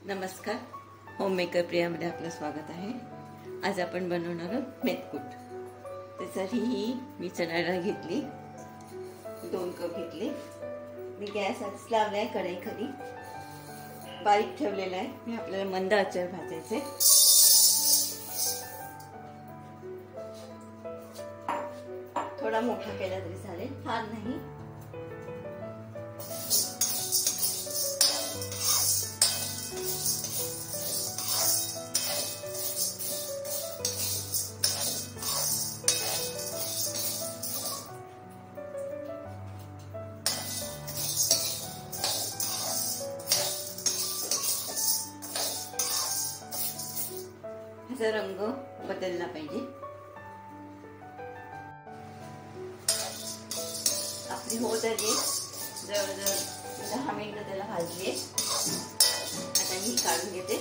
नमस्कार, होममेकर प्रियामध्ये आपलं स्वागत आहे। आज आपण बनवणार आहोत मेथकूट। त्यासाठी ही मी चणा डाळ घेतली, 2 कप घेतले। मी गॅस आधीच लावलाय, कढई खाली बारीक ठेवलेला आहे। मी आपल्याला मंद आचेवर भाजायचे। थोडा मोठा केला तरी चालेल, फार नाही। ह्याचा रंग बदलला पाहिजे। आपली होत आली, जवळजवळ 10 मिनिटं त्याला भाजली। आता मी काढून घेते।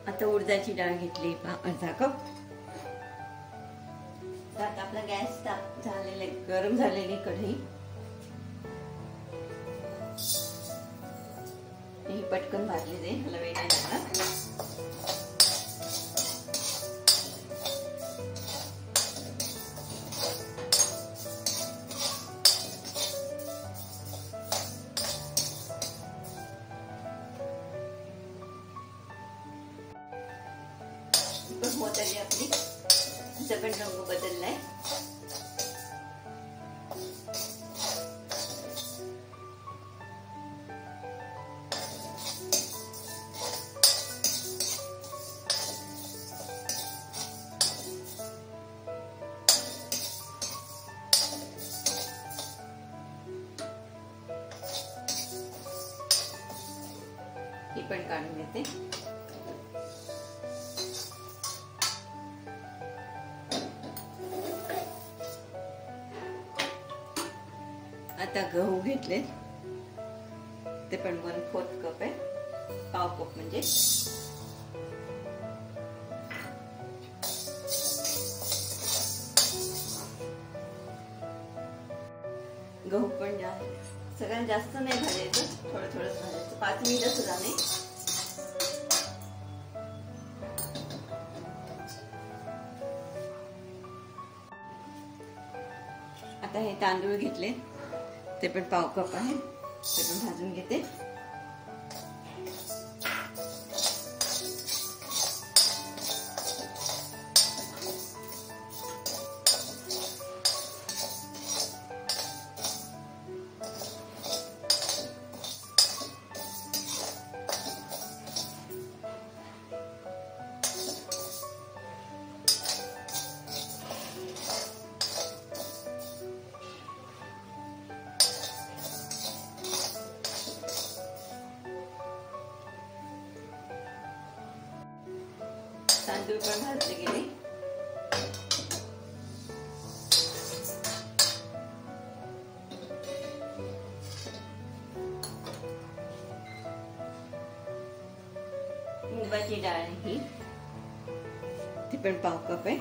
आता उडदाची डाळ घेतली अर्धा कप। आता आपला गॅस ताप झालेला, गरम झालेली कढई। ही पटकन भाजली जाईल, मला वेळ नाही लागला। होत आली आपली, त्याचा पण रंग बदललाय। ही पण काढून घेते। आता गहू घेतले, ते पण 1/4 कप आहे, पाव कप म्हणजे। गहू पण सगळ्यात जास्त नाही भाजायचं, थोडं थोडं भाजायचं, 5 मिनिटं सुद्धा नाही। आता हे तांदूळ घेतले, ते पण पाव कप आहे, ते पण भाजून घेते। तांदूळ पण भाजले गेले। मुगाची डाळ ही, ती पण पाव कप आहे।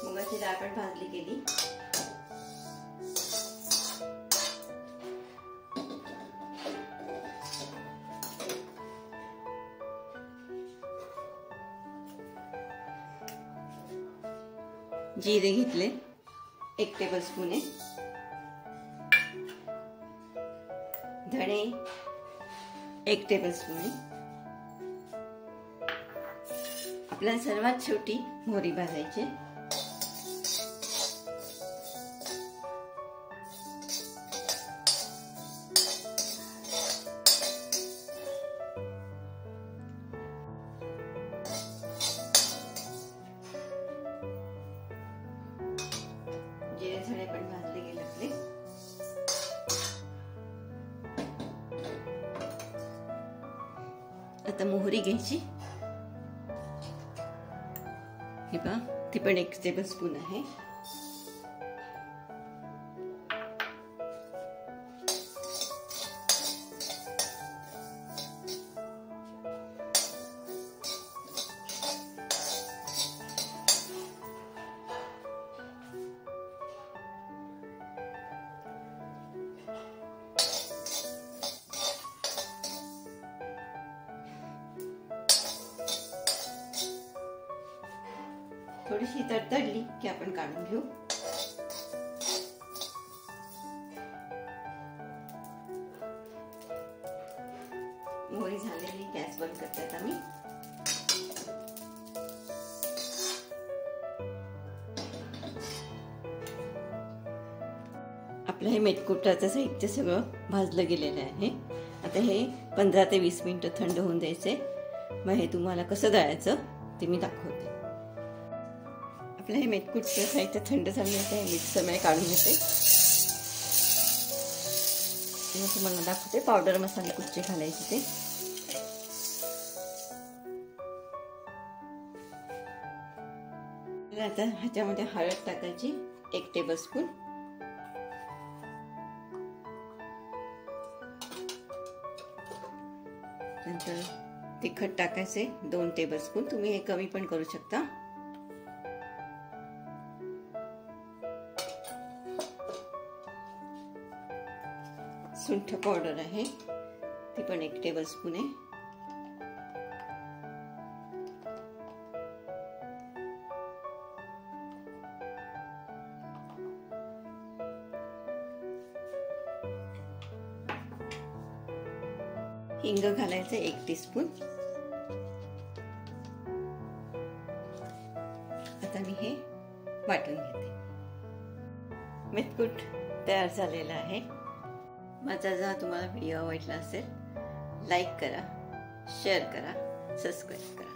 मुगाची डाळ पण भाजली गेली। जिरे घेतले, 1 टेबलस्पून आहे। धणे 1 टेबलस्पून आहे। आपल्याला सर्वात शेवटी मोहरी भाजायची। जिरे धणे पण भाजले गेले आपले। आता मोहरी घ्यायची, हे पहा ती पण 1 टेबलस्पून आहे. थोडीशी तडतडली की आपण काढून घेऊ. मोहरी झालेली, गॅस बंद करते आता मी. आपलं हे मेथकुटाचं साहित्य सगळं भाजलं गेलेलं आहे. आता हे 15 ते 20 मिनिटं थंड होऊन द्यायचे. मग हे तुम्हाला कसं दळायचं ते मी दाखवते. आपलं हे मेथकूटचं साहित्य थंड झालं आहे. मिक्सरमध्ये काढून घेते. मी तुम्हाला दाखवते पावडर मसाले कुठचे घालायचे ते. आता ह्याच्यामध्ये हळद टाकायची 1 टेबलस्पून. नंतर तिखट टाकायचे 2 टेबलस्पून. तुम्ही हे कमी पण करू शकता. सुंठ पावडर आहे, ती पण 1 टेबलस्पून आहे. हिंग घालायचं 1 टीस्पून. आता मी हे वाटून घेते. मेथकूट तयार झालेला आहे. माझा जर तुम्हाला व्हिडिओ आवडला असेल, लाईक करा, शेअर करा, सबस्क्राईब करा.